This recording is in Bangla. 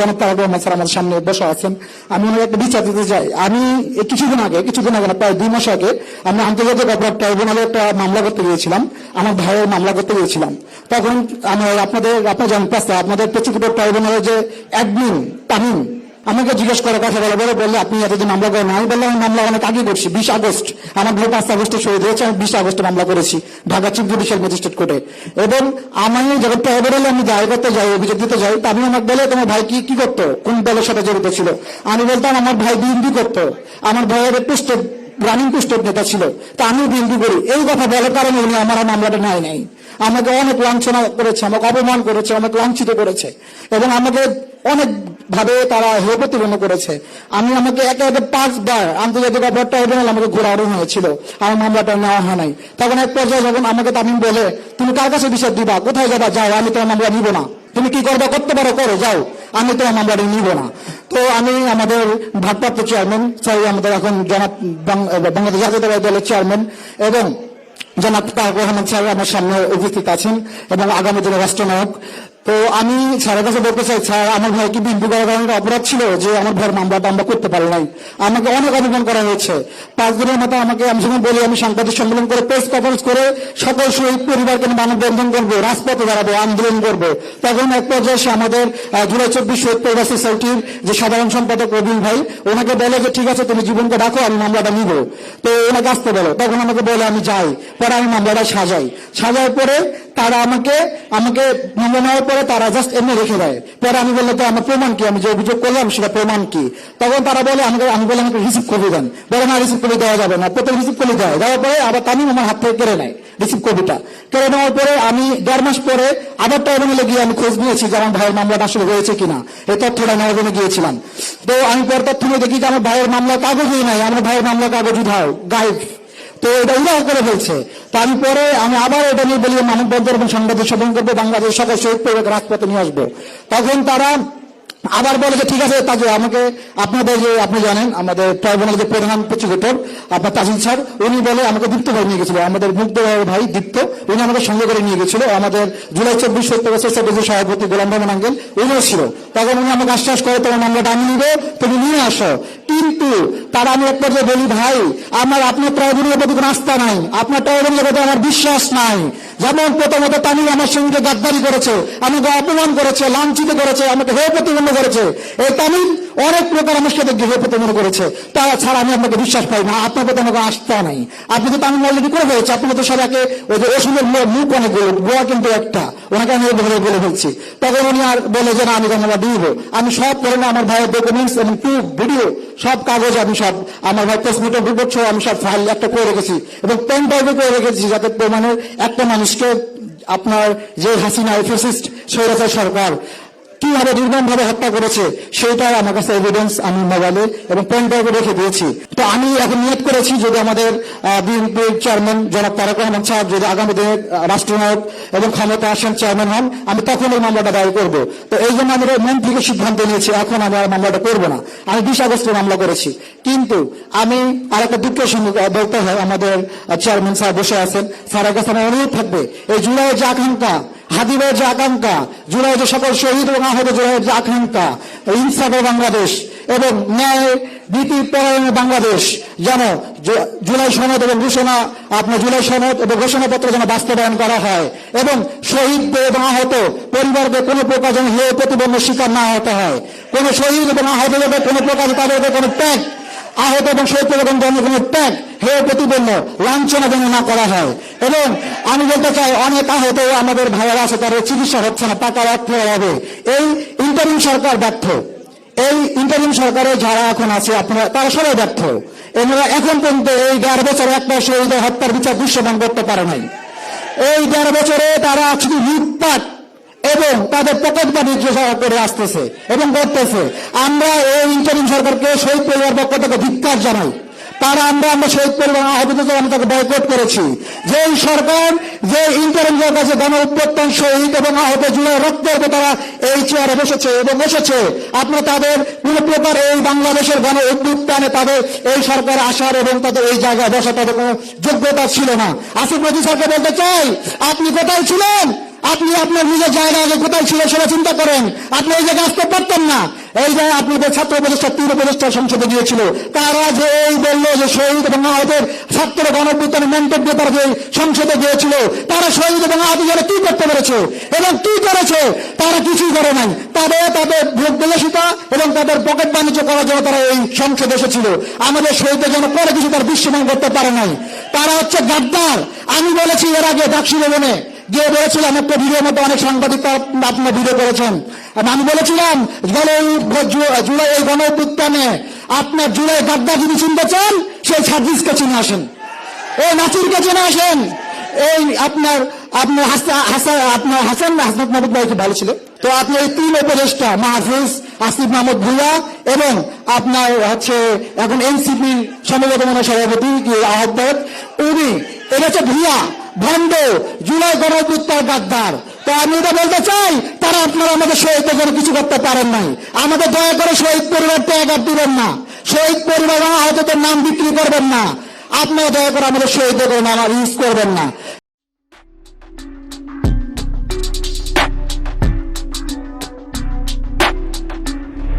জনাব তারেক রহমান স্যার আমার সামনে বসে আছেন। আমি ওনার একটা বিচার দিতে চাই। আমি কিছুদিন আগে না, প্রায় 2 মাস আগে আমি আন্তর্জাতিক অপরাধ ট্রাইব্যুনালে একটা মামলা করতে গিয়েছিলাম, আমার ভাইয়ের মামলা করতে গিয়েছিলাম। তখন আমি আপনার জানেন আপনাদের প্রসিকিউটর ট্রাইব্যুনালের যে অ্যাডমিন তামিম আমাকে জিজ্ঞেস করে কথা বললে আপনি এতদিন মামলা করেন। আমি বললাম আমি মামলা অনেক আগে করছি, 20 আগস্ট আমার ভাই 5 আগস্টে শহীদ হয়েছে, আমি 20 আগস্টে মামলা করেছি ঢাকা চিফ জুডিশিয়াল ম্যাজিস্ট্রেট কোর্টে। এবং আমি যখন ট্রাইব্যুনালে আমি দায় করতে যাই, অভিযোগ দিতে যাই, তা আমি আমাকে বলে তোমার ভাই কি করতো, কোন দলের সাথে জড়িত ছিল। আমি বলতাম আমার ভাই বিএনপি করতো, আমার ভাইয়ের রানিং পোস্টেড নেতা ছিল, তা আমিও বিএনপি করি। এই কথা বলার কারণে উনি আমার মামলাটা নাই। আমাকে অনেক লাঞ্ছনা করেছে, আমাকে অপমান করেছে, আমাকে লাঞ্ছিত করেছে এবং আমাকে অনেক ভাবে তারা হেয় প্রতিপন্ন করেছে। আমাকে একে 5 বার আন্তর্জাতিক অপরাধ ট্রাইব্যুনাল আমাকে ঘোরানো হয়েছিল, আমার মামলাটা নেওয়া হয় নাই। তখন এক পর্যায়ে যখন আমাকে তামিম বলে তুমি কার কাছে বিচার দিবা, কোথায় যাবা, যাও, আমি তোমার মামলা নিব না, তুমি কি করবে করতে পারো করো, যাও, আমি তোমার মামলাটা নিব না। তো আমি আমাদের ভারপ্রাপ্ত চেয়ারম্যান আমাদের এখন জনাব বাংলাদেশ জাতীয়তাবাদী দলের চেয়ারম্যান এবং জনাব তারেক রহমান স্যার আমার সামনে উপস্থিত আছেন এবং আগামী দিনে রাষ্ট্রনায়ক। তো আমি স্যারের কাছে বলতে চাই, স্যার আমার ভাই কি বিএনপি করার কারণে অপরাধ ছিল যে আমার ভাইয়ের মামলাটা আমরা করতে পারি নাই? আমাকে অনেক অপমান করা হয়েছে। 5 দিনের মতো আমি যখন বলি আমি সাংবাদিক সম্মেলন করে প্রেস কনফারেন্স করে সকল শহীদ পরিবারকে মানববন্ধন করবো, রাজপথে দাঁড়াবো, আন্দোলন করবো, তখন এক পর্যায়ে সে আমাদের জুলাই 24 শহীদ পরিবার সোসাইটির যে সাধারণ সম্পাদক রবিন ভাই ওনাকে বলে যে ঠিক আছে তুমি জীবনকে ডাকো, আমি মামলাটা নিব। তো ওনাকে আসতে বলো, তখন আমাকে বলে আমি যাই, পরে আমি মামলাটা সাজাই পরে তারা আমাকে মামলা নেওয়ার পরে তারা জাস্ট এমনি রেখে দেয়। পরে আমি বললাম তো আমার প্রমাণ কি, আমি যে অভিযোগ করলাম সেটা প্রমাণ কি? তখন তারা বলে আমি বললাম আমাকে রিসিভ কপি দেন। বলে না, রিসিভ কপি দেওয়া যাবে না, প্রথম রিসিভ কপি দেওয়ার পরে আবার তামিম আমার হাত থেকে কেড়ে নেয় রিসিভ কপিটা। কেড়ে নেওয়ার পরে আমি 1.5 মাস পরে আবার ট্রাইব্যুনালে গিয়ে আমি খোঁজ নিয়েছি যে আমার ভাইয়ের মামলাটা আসলে হয়েছে কিনা, এই তথ্যটা নেওয়ার জন্য গিয়েছিলাম। তো আমি পরে তথ্য নিয়ে দেখি যে আমার ভাইয়ের মামলা কাগজই নাই, আমার ভাইয়ের মামলা কাগজ উধাও, গায়েব। তো এটা উদাহ করে ফেলছে। তো আমি আবার এটা নিয়ে বলি মানববন্ধন এবং সাংবাদিক সম্মেলন করবো, বাংলাদেশ সকল শহীদ পরিবারকে রাজপথে নিয়ে আসবো। তখন তারা আবার বলে যে ঠিক আছে, তাকে আমাকে আপনাদের যে আপনি জানেন আমাদের ট্রাইব্যুনাল যে প্রধান প্রসিকিউটর আপনার তাজিল স্যার, উনি বলে আমাকে দীপ্ত ভাই নিয়ে গেছিল, আমাদের মুগ্ধ ভাই দীপ্ত, উনি আমাকে সঙ্গে করে নিয়ে গেছিল। আমাদের জুলাই 24 শহীদ পরিবার সোসাইটির সভাপতি গোলাম রহমান আঙ্কেল উনিও ছিল। তখন উনি আমাকে আশ্বাস করে তোমার মামলাটা আমি নিব, তুমি নিয়ে আসো। কিন্তু তারা আমি এক পর্যায়ে বলি ভাই আপনার ট্রাইব্যুনালের প্রতি কোনো আস্থা নাই, আপনার ট্রাইব্যুনালের প্রতি আমার বিশ্বাস নাই। যেমন প্রথমত তামিম আমার সঙ্গে গাদ্দারি করেছে, আমাকে অপমান করেছে, লাঞ্ছিত করেছে, আমাকে হেয় প্রতিপন্ন করেছে। এই তামিম অনেক প্রকার আমার সাথে হেয় প্রতিপন্ন করেছে, তা ছাড়া আমি আপনাকে বিশ্বাস পাই না, আপনার প্রতি আমাকে আস্থা নাই। আপনি তো তামিম অলরেডি করে হয়েছে, আপনি তো সবাইকে ওই যে ওষুধের মুখ অনেকগুলো, গোয়া কিন্তু একটা, ওনাকে আমি বলে ফেলছি। তখন উনি আর বলে যে না আমি মামলা দিব। আমি সব করে না আমার ভাইয়ের ডকুমেন্টস এবং প্রুফ ভিডিও সব কাগজ আমি সব আমার ভাই পোস্টমর্টম রিপোর্ট সহ আমি সব ফাইল একটা করে রেখেছি এবং পেন ড্রাইভে করে রেখেছি, যাতে প্রমাণের একটা মানুষকে আপনার যে হাসিনা ফ্যাসিস্ট স্বৈরাচার সরকার কিভাবে নির্মমভাবে হত্যা করেছে সেটাই আমার কাছে এভিডেন্স আমি মোবাইলে এবং পেন ড্রাইভে রেখে দিয়েছি। তো আমি এখন নিয়ত করেছি যদি আমাদের বিএনপির চেয়ারম্যান জনাব তারেক রহমান সাহেব যদি আগামী দিনে রাষ্ট্রনায়ক এবং ক্ষমতা আসেন চেয়ারম্যান হন, আমি তখন এই মামলাটা দায়ের করব। তো এই জন্য আমি মন থেকে সিদ্ধান্ত নিয়েছি এখন আমি আর মামলাটা করবো না। আমি 20 আগস্টে মামলা করেছি। কিন্তু আমি আর একটা দুঃখের সঙ্গে বলতে হয়, আমাদের চেয়ারম্যান সাহেব বসে আছেন, স্যারের কাছে আমার অনুরোধ থাকবে এই জুলাইয়ের যে আকাঙ্ক্ষা, হাদিবের যে আকাঙ্ক্ষা, জুলাই যে সকল শহীদ এবং আহত জুলাইয়ের যে আকাঙ্ক্ষা, ইনসাফের বাংলাদেশ এবং ন্যায় নীতি পরায়ণের বাংলাদেশ যেন জুলাই সনদ এবং ঘোষণাপত্র যেন বাস্তবায়ন করা হয় এবং শহীদদের এবং আহত পরিবারদের কোনো প্রকার যেন হেয় প্রতিপন্ন শিকার না হতে হয়। কোন শহীদ এবং আহতদের কোনো প্রকার তাদেরকে কোনো ত্যাগ, আহত এবং শহীদ পরিবার কোনো ত্যাগ, হেয় প্রতিপন্ন, লাঞ্ছনা যেন না করা হয়। এবং আমি বলতে চাই অনেক আহত আমাদের ভাইয়েরা আছে, তাদের চিকিৎসা হচ্ছে না, টাকার অর্থের অভাবে। এই ইন্টারিম সরকার ব্যর্থ, এই ইন্টারিম সরকারে যারা এখন আছে আপনারা তারা সবাই ব্যর্থ। এনারা এখন পর্যন্ত এই 1.5 বছরে একটা শহীদের হত্যার বিচার দৃশ্যমান করতে পারে নাই। এই 1.5 বছরে তারা শুধু লুটপাট এবং তাদের পকেট বাণিজ্য করে আসতেছে এবং করতেছে। আমরা এই ইন্টারিম সরকারকে শহীদ পরিবার পক্ষ থেকে ধিক্কার জানাই। আমরা শহীদ পরিবার আহতদের আমি তাকে বয়কট করেছি। যে সরকার, যে ইন্টারিম সরকার যে গণ অভ্যুত্থান শহীদ এবং আহত জুলাই রক্তের তারা এই চেয়ারে বসেছে এবং বসেছে, আপনারা তাদের কোন প্রকার এই বাংলাদেশের গণ অভ্যুত্থানে তাদের এই সরকার আসার এবং তাদের এই জায়গায় বসা তাদের কোনো যোগ্যতা ছিল না। আসিফ নজরুল স্যারকে বলতে চাই, আপনি কোথায় ছিলেন? আপনি আপনার নিজের জায়গা আগে কোথায় ছিল সেটা চিন্তা করেন। আপনি এই জায়গায় আসতে পারতেন না। এই যে আপনাদের ছাত্র উপদেষ্টা 3 উপদেষ্টা সংসদে গিয়েছিল, তারা যে এই বললো যে শহীদ এবং আহতের ছাত্র গণঅভ্যুত্থানের মেন্টর দিয়ে তারা যে সংসদে গিয়েছিল, তারা শহীদ এবং আহত যারা কি করতে পেরেছে এবং কি করেছে? তারা কিছুই করে নাই। তাদের ভোগ বিলাসিতা এবং তাদের পকেট বাণিজ্য করার জন্য তারা এই সংসদে এসেছিল। আমাদের শহীদদের জন্য করে কিছু তার বিশ্বমান করতে পারে নাই। তারা হচ্ছে গাদ্দার। আমি বলেছি এর আগে ডাকসু ভবনে গিয়ে বলেছিলাম, একটা ভিডিওর মধ্যে অনেক সাংবাদিক আপনার ভিডিও করেছেন, আমি বলেছিলাম জুলাই এই গণ অভ্যুত্থানে আপনার জুলাই গাদ্দার যদি চিনতে চান, সেই সার্জিসকে চিনে আসেন, এই নাসিরকে চিনে আসেন, এই আপনার হাসান মাহমুদ ভাই খুব ভালো ছিল। তো আপনি এই 3 উপদেষ্টা মাহফুজ, আসিফ মাহমুদ ভুঁইয়া এবং আপনার হচ্ছে এখন এনসিপি সম্ভবত মনে সভাপতি আহ্বায়ক, উনি এটা হচ্ছে ভুঁইয়া ভণ্ড জুলাই গণঅভ্যুত্থান গাদ্দার। তো আমি এটা বলতে চাই, তারা আপনারা আমাদের শহীদদের জন্য কিছু করতে পারেন নাই। আমাদের দয়া করে শহীদ পরিবারটা একার দিবেন না, শহীদ পরিবার আহতদের নাম বিক্রি করবেন না। আপনারা দয়া করে আমাদের শহীদদের নাম ইউজ করবেন না।